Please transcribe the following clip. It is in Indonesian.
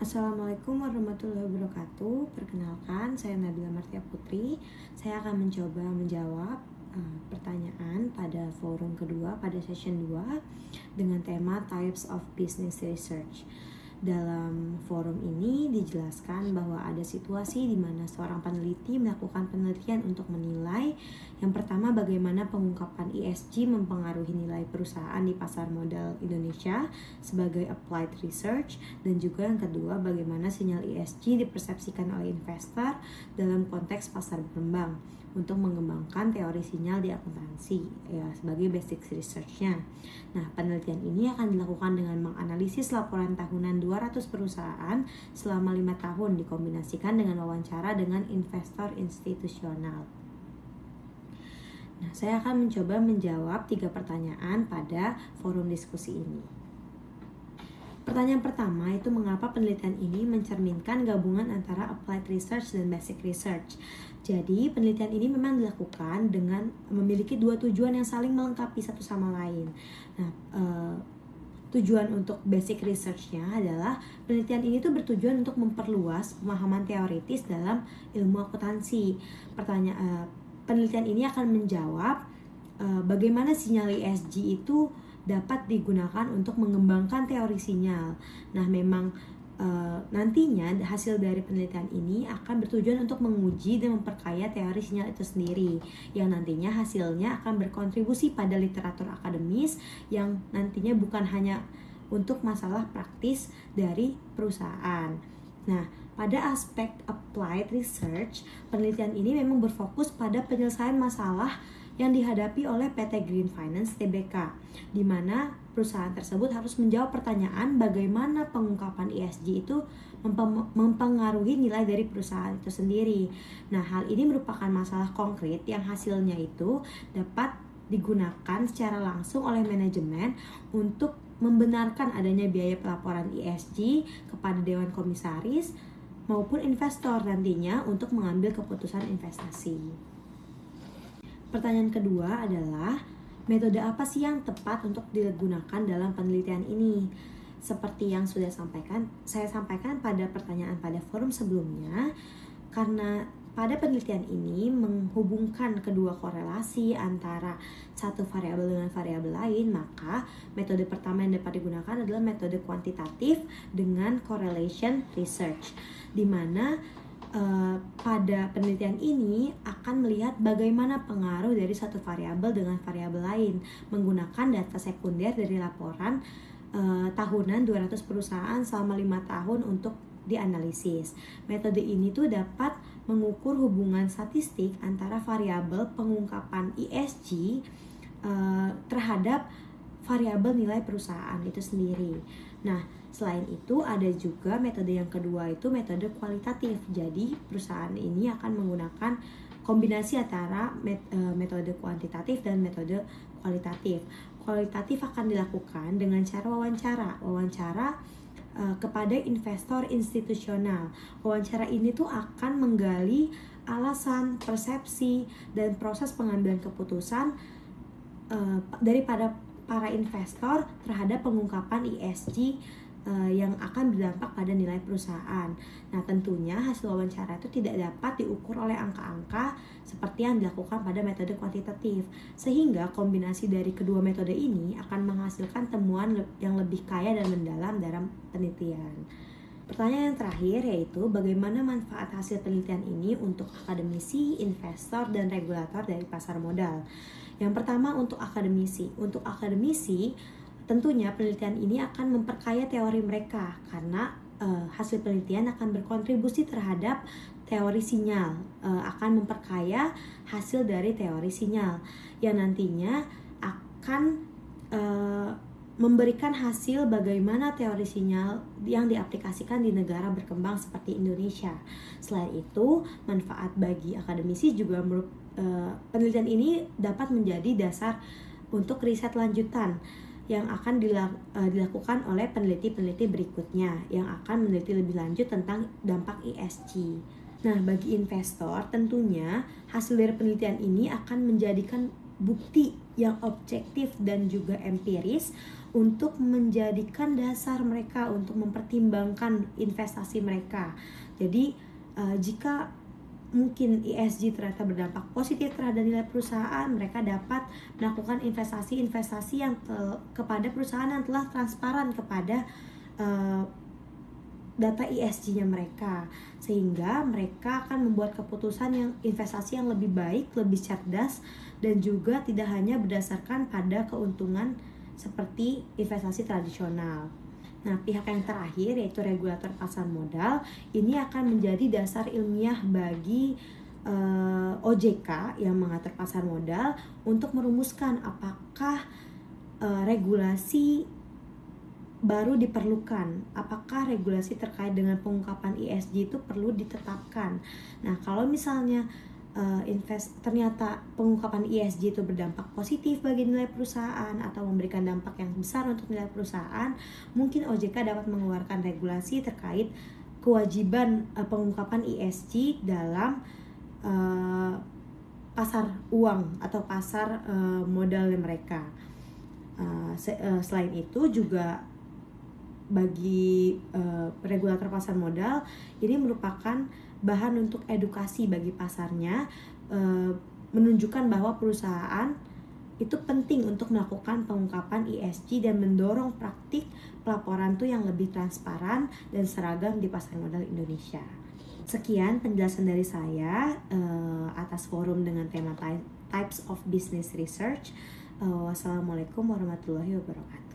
Assalamualaikum warahmatullahi wabarakatuh. Perkenalkan, saya Nabila Martia Putri. Saya akan mencoba menjawab pertanyaan pada forum kedua pada session 2 dengan tema Types of Business Research. Dalam forum ini dijelaskan bahwa ada situasi di mana seorang peneliti melakukan penelitian untuk menilai yang pertama bagaimana pengungkapan ESG mempengaruhi nilai perusahaan di pasar modal Indonesia sebagai applied research, dan juga yang kedua bagaimana sinyal ESG dipersepsikan oleh investor dalam konteks pasar berkembang untuk mengembangkan teori sinyal di akuntansi ya sebagai basic research-nya. Nah, penelitian ini akan dilakukan dengan menganalisis laporan tahunan 200 perusahaan selama 5 tahun dikombinasikan dengan wawancara dengan investor institusional. Nah, saya akan mencoba menjawab 3 pertanyaan pada forum diskusi ini. Pertanyaan pertama itu mengapa penelitian ini mencerminkan gabungan antara applied research dan basic research. Jadi penelitian ini memang dilakukan dengan memiliki dua tujuan yang saling melengkapi satu sama lain. Nah, tujuan untuk basic research-nya adalah penelitian ini tuh bertujuan untuk memperluas pemahaman teoritis dalam ilmu akuntansi. Penelitian ini akan menjawab bagaimana sinyal ESG itu dapat digunakan untuk mengembangkan teori sinyal. Nah, memang nantinya hasil dari penelitian ini akan bertujuan untuk menguji dan memperkaya teori sinyal itu sendiri, yang nantinya hasilnya akan berkontribusi pada literatur akademis yang nantinya bukan hanya untuk masalah praktis dari perusahaan. Nah, pada aspek applied research, penelitian ini memang berfokus pada penyelesaian masalah yang dihadapi oleh PT Green Finance Tbk, di mana perusahaan tersebut harus menjawab pertanyaan bagaimana pengungkapan ESG itu mempengaruhi nilai dari perusahaan itu sendiri. Nah, hal ini merupakan masalah konkret yang hasilnya itu dapat digunakan secara langsung oleh manajemen untuk membenarkan adanya biaya pelaporan ESG kepada Dewan Komisaris maupun investor nantinya untuk mengambil keputusan investasi. Pertanyaan kedua adalah, metode apa sih yang tepat untuk digunakan dalam penelitian ini? Seperti yang sudah saya sampaikan pada pertanyaan pada forum sebelumnya, karena pada penelitian ini menghubungkan kedua korelasi antara satu variabel dengan variabel lain, maka metode pertama yang dapat digunakan adalah metode kuantitatif dengan correlation research, di mana pada penelitian ini akan melihat bagaimana pengaruh dari satu variabel dengan variabel lain menggunakan data sekunder dari laporan tahunan 200 perusahaan selama 5 tahun untuk dianalisis. Metode ini tuh dapat mengukur hubungan statistik antara variabel pengungkapan ESG terhadap variabel nilai perusahaan itu sendiri. Nah, selain itu ada juga metode yang kedua, itu metode kualitatif. Jadi perusahaan ini akan menggunakan kombinasi antara metode kuantitatif dan metode kualitatif. Kualitatif akan dilakukan dengan cara wawancara kepada investor institusional. Wawancara ini tuh akan menggali alasan, persepsi, dan proses pengambilan keputusan daripada para investor terhadap pengungkapan ESG yang akan berdampak pada nilai perusahaan. Nah, tentunya hasil wawancara itu tidak dapat diukur oleh angka-angka seperti yang dilakukan pada metode kuantitatif, sehingga kombinasi dari kedua metode ini akan menghasilkan temuan yang lebih kaya dan mendalam dalam penelitian. Pertanyaan yang terakhir yaitu bagaimana manfaat hasil penelitian ini untuk akademisi, investor, dan regulator dari pasar modal. Yang pertama, untuk akademisi. Untuk akademisi, tentunya penelitian ini akan memperkaya teori mereka karena hasil penelitian akan berkontribusi terhadap teori sinyal, akan memperkaya hasil dari teori sinyal yang nantinya akan memberikan hasil bagaimana teori sinyal yang diaplikasikan di negara berkembang seperti Indonesia. Selain itu, manfaat bagi akademisi juga penelitian ini dapat menjadi dasar untuk riset lanjutan yang akan dilakukan oleh peneliti-peneliti berikutnya yang akan meneliti lebih lanjut tentang dampak ESG. Nah, bagi investor tentunya hasil dari penelitian ini akan menjadikan bukti yang objektif dan juga empiris untuk menjadikan dasar mereka untuk mempertimbangkan investasi mereka. Jadi jika mungkin ESG ternyata berdampak positif terhadap nilai perusahaan, mereka dapat melakukan investasi-investasi yang kepada perusahaan yang telah transparan kepada data ESG-nya mereka, sehingga mereka akan membuat keputusan yang investasi yang lebih baik, lebih cerdas, dan juga tidak hanya berdasarkan pada keuntungan seperti investasi tradisional. Nah, pihak yang terakhir yaitu regulator pasar modal ini akan menjadi dasar ilmiah bagi OJK yang mengatur pasar modal untuk merumuskan apakah regulasi baru diperlukan, apakah regulasi terkait dengan pengungkapan ESG itu perlu ditetapkan. Nah, kalau misalnya ternyata pengungkapan ESG itu berdampak positif bagi nilai perusahaan atau memberikan dampak yang besar untuk nilai perusahaan, mungkin OJK dapat mengeluarkan regulasi terkait kewajiban pengungkapan ESG dalam pasar uang atau pasar modal mereka. Selain itu juga bagi regulator pasar modal ini merupakan bahan untuk edukasi bagi pasarnya, menunjukkan bahwa perusahaan itu penting untuk melakukan pengungkapan ESG dan mendorong praktik pelaporan tuh yang lebih transparan dan seragam di pasar modal Indonesia. Sekian penjelasan dari saya atas forum dengan tema Types of Business Research. Wassalamualaikum warahmatullahi wabarakatuh.